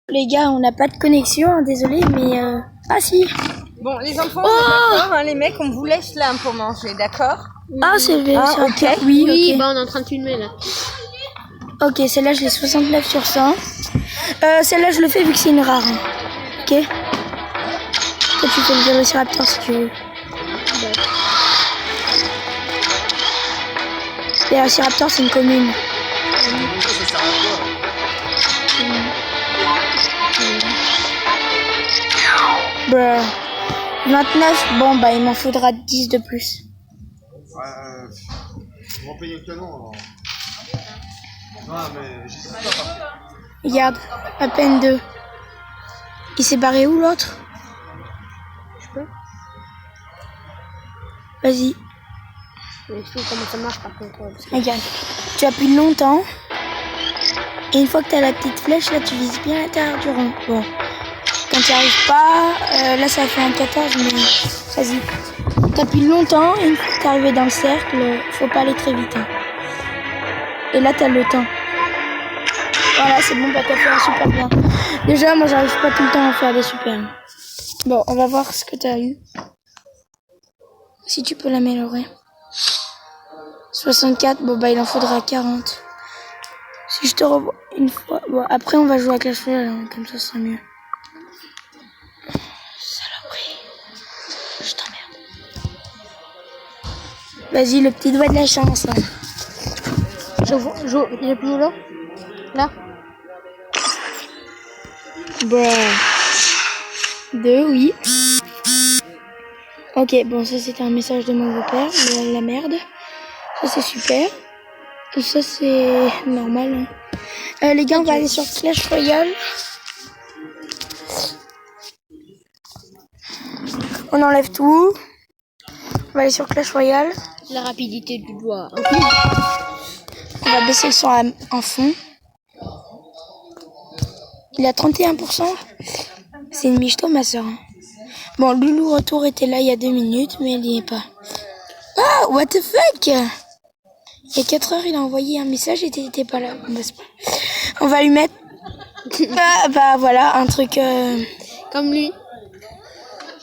Les gars, on n'a pas de connexion, hein, désolé, mais ah si. Bon, les enfants, on est d'accord, hein, les mecs, on vous laisse là pour manger, d'accord? Ah, c'est vrai, ok. Oui, Oui, ok. bah on est en train de filmer là. Ok, celle-là, je l'ai 69 sur 100. Celle-là, je le fais vu que c'est une rare. Hein. Ok. Toi, tu fais le Vélociraptor si tu veux. Les Vélociraptor, c'est une commune. Bruh. 29, bon bah il m'en faudra 10 de plus. On va payer le canon alors. Non mais j'y suis pas. Regarde, à peine 2. Il s'est barré où l'autre? Je peux. Vas-y, Mais je sais comment ça marche par contre. Parce que... regarde. Tu appuies longtemps. Et une fois que tu as la petite flèche, là tu vises bien l'intérieur du rond. Bon. Quand tu n'y arrives pas, là ça fait un 14, mais vas-y. T'appuies longtemps et une fois que t'es arrivé dans le cercle, faut pas aller très vite. Hein. Et là t'as le temps. Voilà, c'est bon, bah t'as fait un super bien. Déjà, moi j'arrive pas tout le temps à faire des super. Bon, on va voir ce que t'as eu. Si tu peux l'améliorer. 64, bon bah il en faudra 40. Si je te revois une fois... Bon, après on va jouer à Clash Royale, hein, comme ça sera mieux. Saloperie. Je t'emmerde. Vas-y, le petit doigt de la chance. Hein. Il est plus là? Là? Bruh. 2, oui. Ok, bon, ça c'était un message de mon beau-père, la merde. Ça c'est super. Et ça c'est normal. Hein. Les gars, on va aller sur Clash Royale. On enlève tout. On va aller sur Clash Royale. La rapidité du doigt. On va baisser le son en fond. Il a 31%. C'est une michto, ma soeur. Bon, Loulou Retour était là il y a 2 minutes, mais il n'y est pas. Ah, what the fuck? Il y a 4 heures, il a envoyé un message et t'étais pas là. Bon, bah, c'est pas... On va lui mettre... Ah, bah voilà, un truc... Comme lui.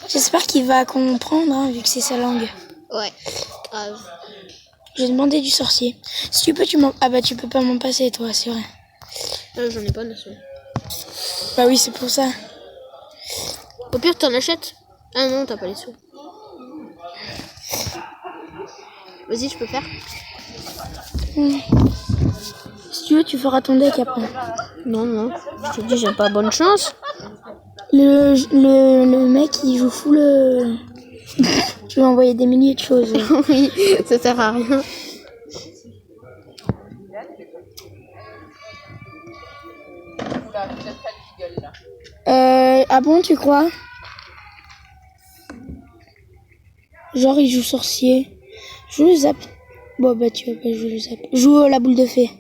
J'espère qu'il va comprendre, hein, vu que c'est sa langue. Ouais, grave. J'ai demandé du sorcier. Si tu peux, tu m'en... Ah bah tu peux pas m'en passer, toi, c'est vrai. J'en ai pas, de toute Bah oui, c'est pour ça. Au pire, t'en achètes. Ah non, t'as pas les sous. Vas-y, je peux faire. Si tu veux, tu feras ton deck après. Non, non. Je te dis, j'ai pas bonne chance. Le mec, il joue full... Tu vas envoyer des milliers de choses. Oui, ça sert à rien. Ah bon, tu crois? Genre, il joue sorcier. Joue le zap. Bon, bah, tu vas pas jouer le zap. Joue la boule de fée.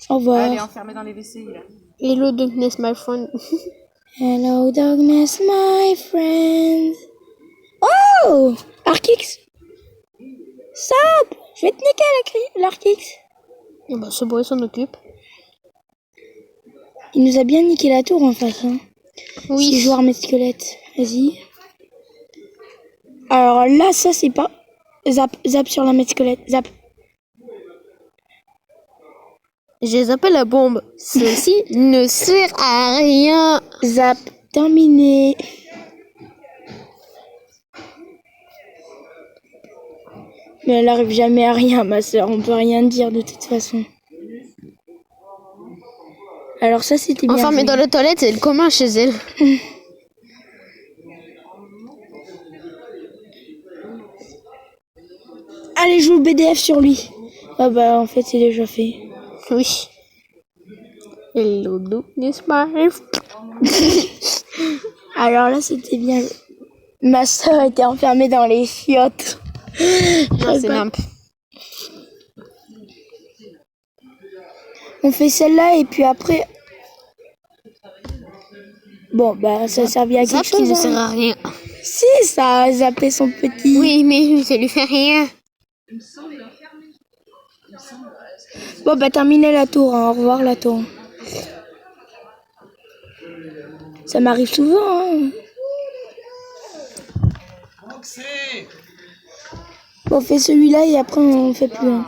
Au revoir. Elle est enfermée dans les WC, là. Hello, darkness, my friend. Hello, darkness, my friend. Oh! Arkix! Stop! Je vais te niquer l'Arkix. Bah, ce boy s'en occupe. Il nous a bien niqué la tour en face. Hein. Oui. 6 joueurs armés de squelettes. Vas-y. Alors là, ça c'est pas... Zap, zap sur la mètre squelette. Zap. Je les appelle la bombe. Ceci ne sert à rien. Zap. Terminé. Mais elle arrive jamais à rien, ma soeur. On peut rien dire de toute façon. Alors ça, c'était bien. Enfermée dans la toilette, c'est le commun chez elle. Allez, joue le BDF sur lui. Ah bah, en fait, c'est déjà fait. Oui. Hello, darkness, my friend. Alors là, c'était bien. Ma soeur était enfermée dans les chiottes. Non, c'est limp. On fait celle-là et puis après... Bon, bah, ça servait à quelque Zap qui chose. ne Hein. sert à rien. Si, ça a zappé son petit... Oui, mais ça lui fait rien. Bon, bah, terminez la tour. Hein. Au revoir, la tour. Ça m'arrive souvent. Hein. Bon, on fait celui-là et après, on fait plus un.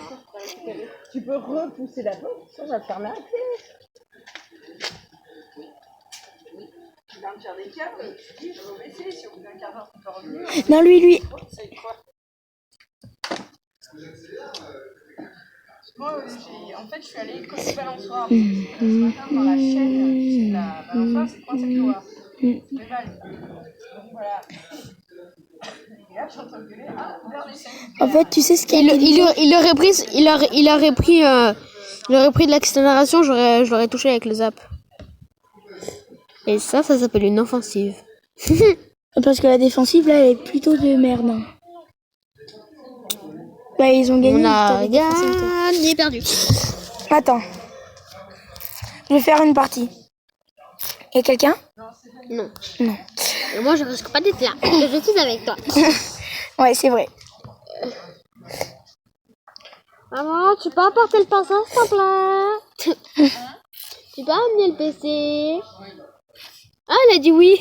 Tu peux repousser la porte, ça va te fermer la clé. Il va me faire des câbles, je dis, je vais baisser, si au bout d'un quart d'heure, tu peux revenir. Non, lui. C'est quoi? Moi, en fait, je suis allée côté balançoire. Ce matin, dans la chaîne, la balançoire, c'est coincé avec l'eau. C'est mal. Donc voilà. Et là, j'entends gueuler. Ah, vers les chaînes. En fait, tu sais ce qu'il Il aurait pris de l'accélération, je l'aurais touché avec le zap. Et ça s'appelle une offensive. Parce que la défensive, là, elle est plutôt de merde. Hein. Bah, ils ont gagné. On a gagné, perdu. Attends. Je vais faire une partie. Y'a quelqu'un? Non. Non. Et moi, je risque pas d'être là. Je suis avec toi. Ouais, c'est vrai. Maman, tu peux apporter le pinceau, s'il te plaît? Tu peux amener le PC? Ah, elle a dit oui.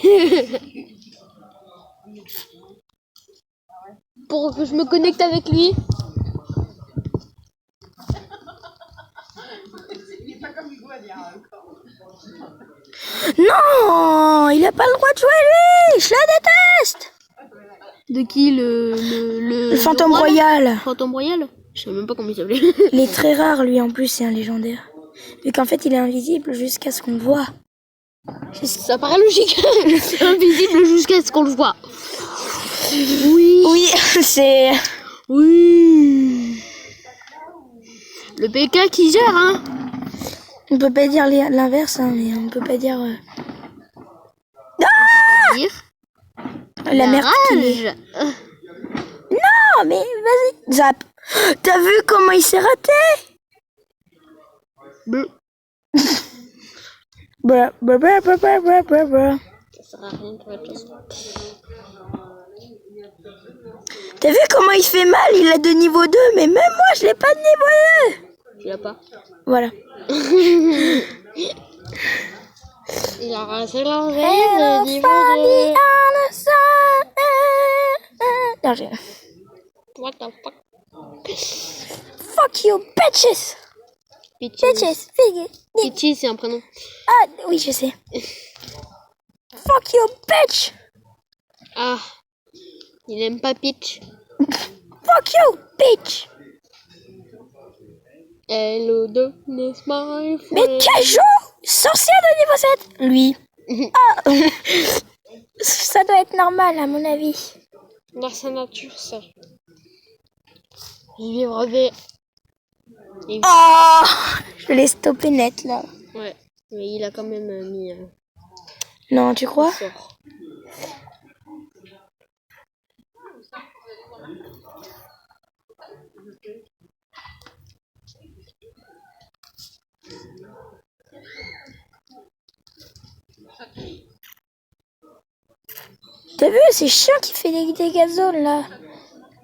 Pour que je me connecte avec lui. Non, il a pas le droit de jouer lui. Je la déteste. De qui le Fantôme Royal. Fantôme Royal? Je sais même pas comment il s'appelait. Il est très rare lui en plus, c'est un légendaire. Vu qu'en fait il est invisible jusqu'à ce qu'on le voit. Ça paraît logique. Invisible jusqu'à ce qu'on le voit. Oui. Oui, c'est... Oui. Le PK qui gère, hein. On peut pas dire l'inverse, hein, mais on peut pas dire... Dire La merde qu'il est. rage. Non, mais vas-y. Zap. T'as vu comment il s'est raté? Bleu. Bra, bra, bra, bra, bra, bra, bra, bra. Ça sert à rien de faire autre chose. T'as vu comment il fait mal? Il a de niveau 2, mais même moi je l'ai pas de niveau 2. Tu l'as pas. Voilà. Il a rasé l'envers de niveau 2. Non, j'ai... What the fuck? Fuck you, bitches. Bitches, figure. Peachy, c'est un prénom. Ah, oui, je sais. Fuck you, bitch. Ah, il aime pas Peach. Fuck you, bitch. Hello, darkness, my friend. Mais quel joue? Sorcier de niveau 7. Lui. Ah. Ça doit être normal, à mon avis. Dans sa nature, ça. Vivre des... Et... Oh, je l'ai stoppé net, là. Ouais, mais il a quand même mis... Non, tu crois? sort. T'as vu, c'est chiant qui fait des dégâts zones, là.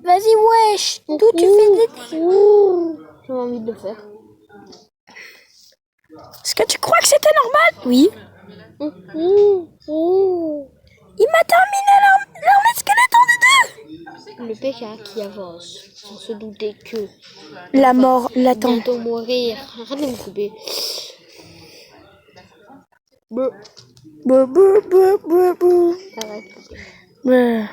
Vas-y, wesh. D'où tu fais des... J'ai envie de le faire. Est-ce que tu crois que c'était normal? Oui. Il m'a terminé l'armée skeleton de 2. Le PK qui avance, sans se douter que... La mort l'attend. bientôt mourir. Arrête de me couper. Bouh. Bouh, bouh, bouh, bouh, bouh. Arrête. Ouais.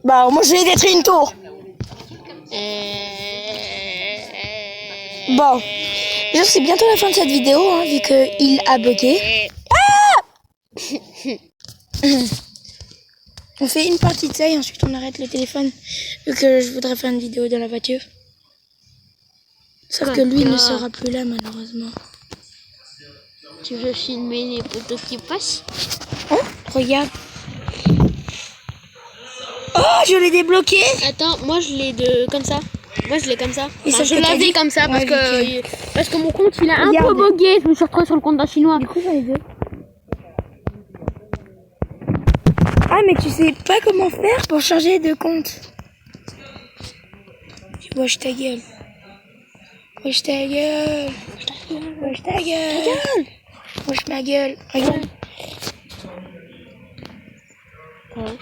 Bah, moi, je vais détruire une tour. Bon. Déjà, c'est bientôt la fin de cette vidéo, hein, vu qu'il a bugué. Ah. On fait une partie de ça et ensuite on arrête le téléphone, vu que je voudrais faire une vidéo dans la voiture. Sauf que lui ne sera plus là, malheureusement. Tu veux filmer les photos qui passent? Oh, regarde. Oh, je l'ai débloqué. Attends, moi je l'ai de comme ça. Moi je l'ai comme ça. Et Enfin, ça, je c'est l'avais dit comme ça parce Ouais, que mon compte il a un Regarde. peu bugué. Je me suis retrouvée sur le compte d'un chinois. Du coup, j'en ai deux. Ah, mais tu sais pas comment faire pour changer de compte. Tu vois, ta gueule. Wesh ta gueule. Wesh ta gueule. Wesh ma gueule. Regarde. Ouais.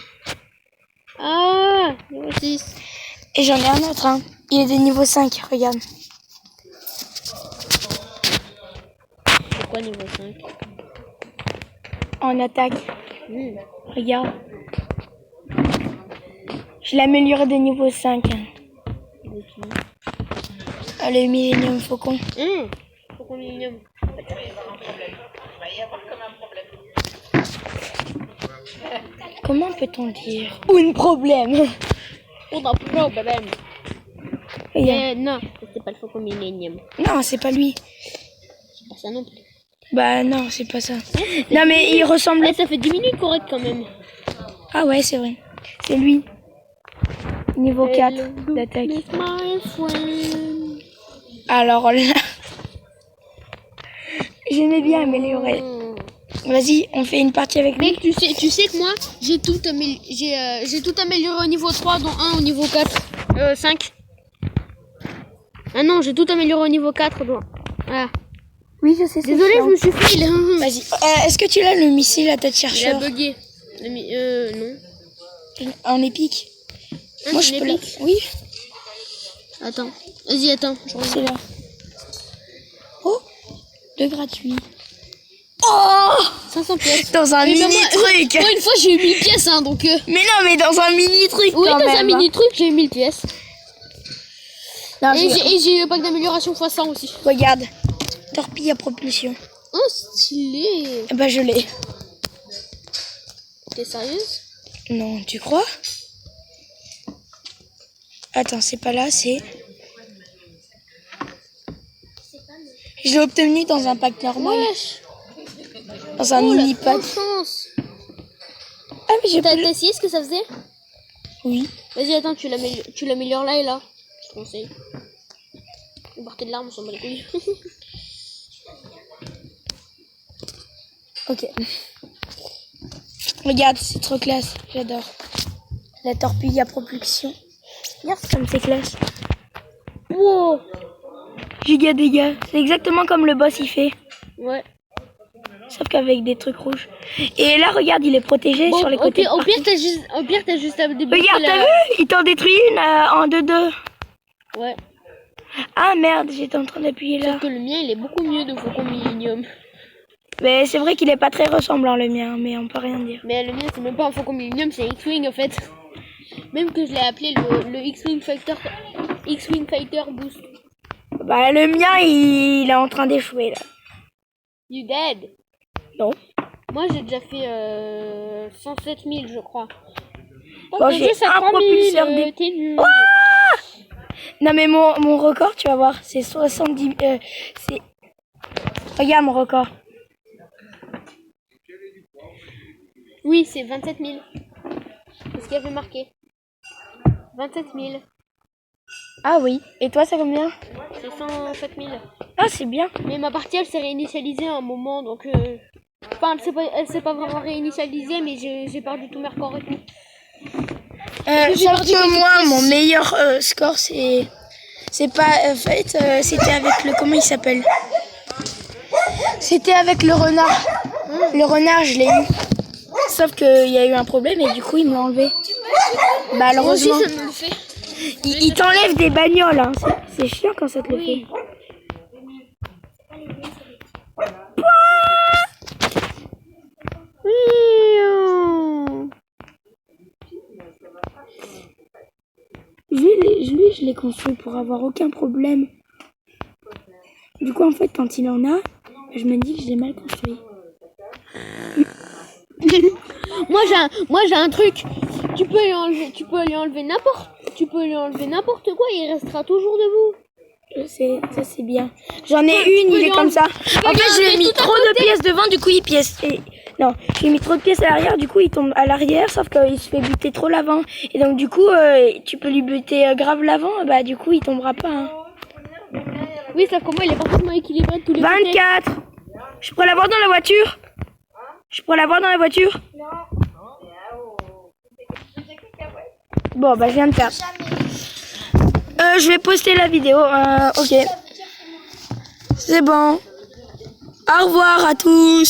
Ah, niveau 6. Et j'en ai un autre, hein. Il est de niveau 5, regarde. C'est quoi niveau 5? En attaque. Regarde. Je l'ai amélioré de niveau 5. Hein. Ah, le Millennium Faucon. Faucon Millennium. Comment peut-on dire un problème? On a problème. Regarde. Non, c'est pas le Faucon Millennium. Non, c'est pas lui. C'est pas ça non plus. Bah non, c'est pas ça. Non mais il ressemble... Ça fait 10 minutes correct quand même. Ah ouais, c'est vrai. C'est lui. Niveau 4 d'attaque. Alors là... J'aimais bien améliorer. Vas-y, on fait une partie avec lui. Mec, tu sais que moi, j'ai tout amélioré au niveau 3, dont 1 au niveau 4. 5. Ah non, j'ai tout amélioré au niveau 4, dont... Ah. Oui, je sais. Désolé, je me suis fait. Vas-y. Est-ce que tu l'as le missile à tête Il a chercheur bugué. Non. en épique? Moi je peux la... l'épique. Oui, Attends. Vas-y, attends. Je reviens. c'est là. Oh, de gratuit. Oh, 500 pièces. dans un Mais mini moi, truc. Moi, une fois, j'ai eu 1000 pièces, hein, donc... Mais non, mais dans un mini truc. Oui, quand dans même. un mini truc, j'ai eu 1000 pièces. Non, Et j'ai eu un pack d'amélioration x100 aussi. Regarde, torpille à propulsion. Oh, stylé. Bah je l'ai. T'es sérieuse? Non, tu crois? Attends, c'est pas là, c'est... Je l'ai obtenu dans un pack normal. Wesh. Dans un Oh, mini la pack. chance. Ah mais j'ai T'as plus... essayé ce que ça faisait? Oui. Vas-y, attends, tu l'améliores là et là. Je te conseille. Vous partez de l'arme, on s'en bat les couilles. Ok. Regarde, c'est trop classe. J'adore. La torpille à propulsion. Regarde comme c'est classe. Wow. Giga dégâts. C'est exactement comme le boss il fait. Ouais. Sauf qu'avec des trucs rouges. Et là, regarde, il est protégé Bon, sur les au côtés. pire, t'as juste à débloquer Regarde, t'as vu? Il t'en détruit une en 2-2. Ouais. Ah merde, j'étais en train d'appuyer là. Sauf que le mien, il est beaucoup mieux de Faucon Millennium. Mais c'est vrai qu'il est pas très ressemblant le mien, mais on peut rien dire. Mais le mien, c'est même pas un Faucon Millennium, c'est X-Wing en fait. Même que je l'ai appelé le X-Wing Fighter Boost. Bah le mien, il est en train d'échouer là. You dead? Non. Moi, j'ai déjà fait 107 000, je crois. Bon, j'ai un propulseur des... T'es nul. Non mais mon record, tu vas voir, c'est 70... c'est... Regarde mon record. Oui, c'est 27 000. C'est ce qu'il y avait marqué. 27 000. Ah oui. Et toi, c'est combien? C'est 107 000. Ah, c'est bien. Mais ma partie, elle s'est réinitialisée à un moment, donc... Enfin, elle s'est pas vraiment réinitialisée, mais j'ai perdu tout mes records et tout. Sauf que moi, mon meilleur score, c'est pas... en fait, c'était avec le... Comment il s'appelle? C'était avec le renard. Le renard, je l'ai eu. Sauf qu'il y a eu un problème et du coup, il me l'a enlevé. Malheureusement. Moi aussi, ça me le fait. Il t'enlève des bagnoles, hein. C'est chiant quand ça te le fait. Je l'ai construit pour avoir aucun problème. Du coup, en fait, quand il en a, je me dis que je l'ai mal construit. Moi j'ai un truc. Tu peux lui enlever n'importe quoi, il restera toujours debout. Je sais, ça c'est bien. J'en ai une, il est comme ça. En fait, je lui ai mis trop de pièces devant, du coup il pièce. Non, je lui ai mis trop de pièces à l'arrière, du coup il tombe à l'arrière, sauf qu'il se fait buter trop l'avant. Et donc du coup, tu peux lui buter grave l'avant, bah du coup il tombera pas. Hein. Oui, sauf que moi il est parfaitement équilibré de tous les côtés. 24. Je pourrais l'avoir dans la voiture. Bon, bah je viens de perdre. Je vais poster la vidéo. Ok. C'est bon. Au revoir à tous.